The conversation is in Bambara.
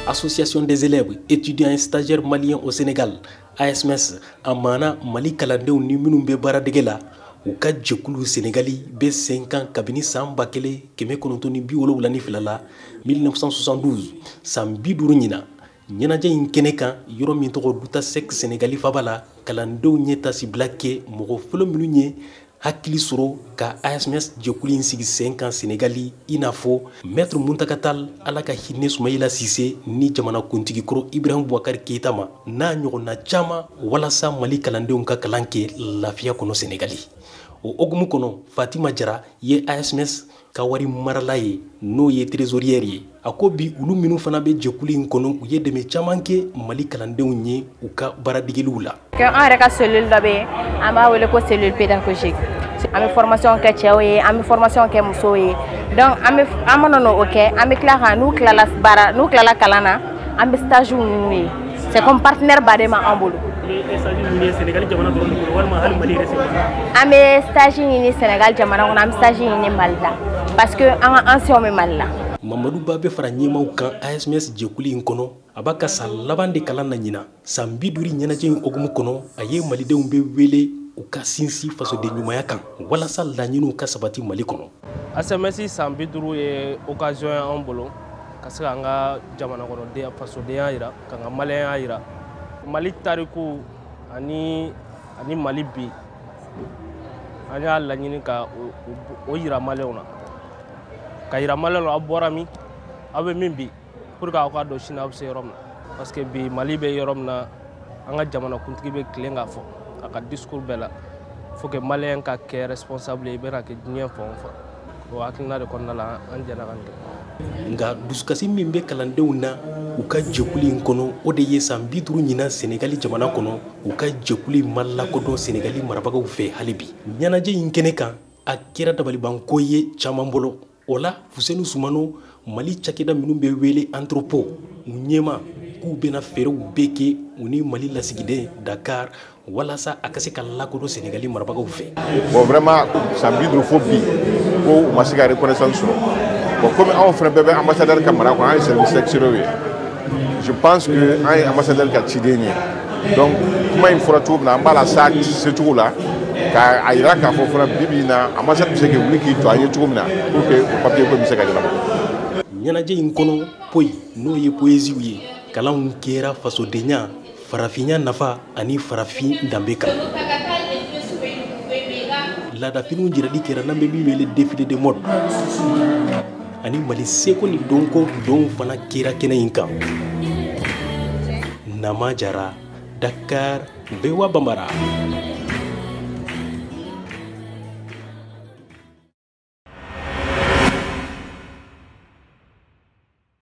Association des élèves, étudiants et stagiaires maliens au Sénégal, ASMS, Amana, Mali Kalandew ni minnu bɛ baaradege la, u ka jɛkulu Sénégali bɛ sen kan kabini san 1972 la 1972 san 50 ɲina. Ɲɛnajɛ in kɛnɛ kan yɔrɔ min tɔgɔ Duta Sec Sénégali faba la, kalandenw ɲɛtasibila kɛ mɔgɔ fɔlɔ minnu ye hakili sɔrɔ ka ASMS jɛkulu in sigi sen kan Sénégali i n'a fɔ Maître Muntaka Tall, Ala ka hinɛ Sumayila Sise ni jamanakuntigi kɔrɔ Ibrahim Boubacar Keita ma n'a ɲɔgɔnna caman walasa Mali kalandenw ka kalan kɛ lafiya kɔnɔ Sénégali. O hokumu kɔnɔ Fatima Jara ye ASMS ka wari marala ye n'o ye trésorière ye. A ko bi olu minnu fana bɛ jɛkulu in kɔnɔ u ye dɛmɛ caman kɛ Mali kalandenw ye u ka baaradegeliw la. An yɛrɛ ka cellule dɔ bɛ yen an b'a wele ko cellule pédagogique. An bɛ formation kɛ cɛw ye, an bɛ formation kɛ musow ye. Donc an mana o kɛ, an bɛ tila ka n'u tilala kalan na, an bɛ stage ninnu ye. C'est comme partenaire baden ma an bolo. An bɛ stage ɲini Sénégal jamana kɔnɔ, an bɛ stage ɲini Mali la parce que an ka anciens bɛ Mali la. Mamadou Ba bɛ fara ɲɛmaaw kan ASMS jɛkulu in kɔnɔ, a b'a ka san laban de kalan na ɲina. San 50 ɲɛnajɛ in hokumu kɔnɔ, a ye malidenw bɛ wele u ka sinsin fasoden ɲumanya kan walasa laɲiniw ka sabati Mali kɔnɔ. ASMS san 50 ye occasion ye an bolo ka se k'an ka jamana kɔnɔdenya fasodenya yira, k'an ka maliyɛnya yira. Mali tariku ani Mali bi an y'a laɲini ka o yira maliyɛnw na. Ka yira maliyɛnw aw bɔra min, aw bɛ min bi pour que aw ka dɔn sini aw bɛ se yɔrɔ min na. Parce que bi Mali bɛ yɔrɔ min na an ka jamanakuntigi bɛ tilen k'a fɔ a ka discours bɛɛ la faut que maliyɛn ka kɛ responsable ye i bɛna kɛ diɲɛ fan o fan. O hakilina de kɔnɔna la an jɛna kan kɛ. Nka dusukasi min bɛ kalandenw na u ka jɛkulu in kɔnɔ o de ye san 50 ɲina Sénégali jamana kɔnɔ u ka jɛkulu in ma lakodɔn Sénégali marabagaw fɛ hali bi. Ɲɛnajɛ in kɛnɛ kan a kɛra dabalibanko ye caman bolo. O la Fuseni Sumano Mali cakɛda minnu bɛ wele Anthropo u ɲɛma k'u bɛna fɛɛrɛw bɛɛ kɛ u ni Mali lasigiden Dakar walasa a ka se ka lakodɔn Sénégali marabagaw fɛ. Bon vraiment san 50 fo bi ko u ma se ka reconnaissance sɔrɔ. Bon comme anw fana bɛɛ bɛ ambassadeur ka mara kɔnɔ an ye service extérieur ye. Je pense que an ye ambassadeur ka ciden ye. Donc kuma in fɔra cogo min na an b'a la sa secogo la k'a yira k'a fɔ fana bi in na ambassade bɛ se k'i wuli k'i jɔ an ye cogo min na pour que o papier ko bɛ se ka ɲɛnabɔ. Ɲɛnajɛ in kɔnɔ poyi n'o ye poésiw ye kalanw kɛra fasodenya farafinya nafa ani farafin danbe kan. Laadafiniw jirali kɛra n'an bɛ min wele défilé de mode ani Mali seko ni dɔnko dɔnw fana kɛra kɛnɛ in kan. Nama Jara, Dakar, Bewa Bambara.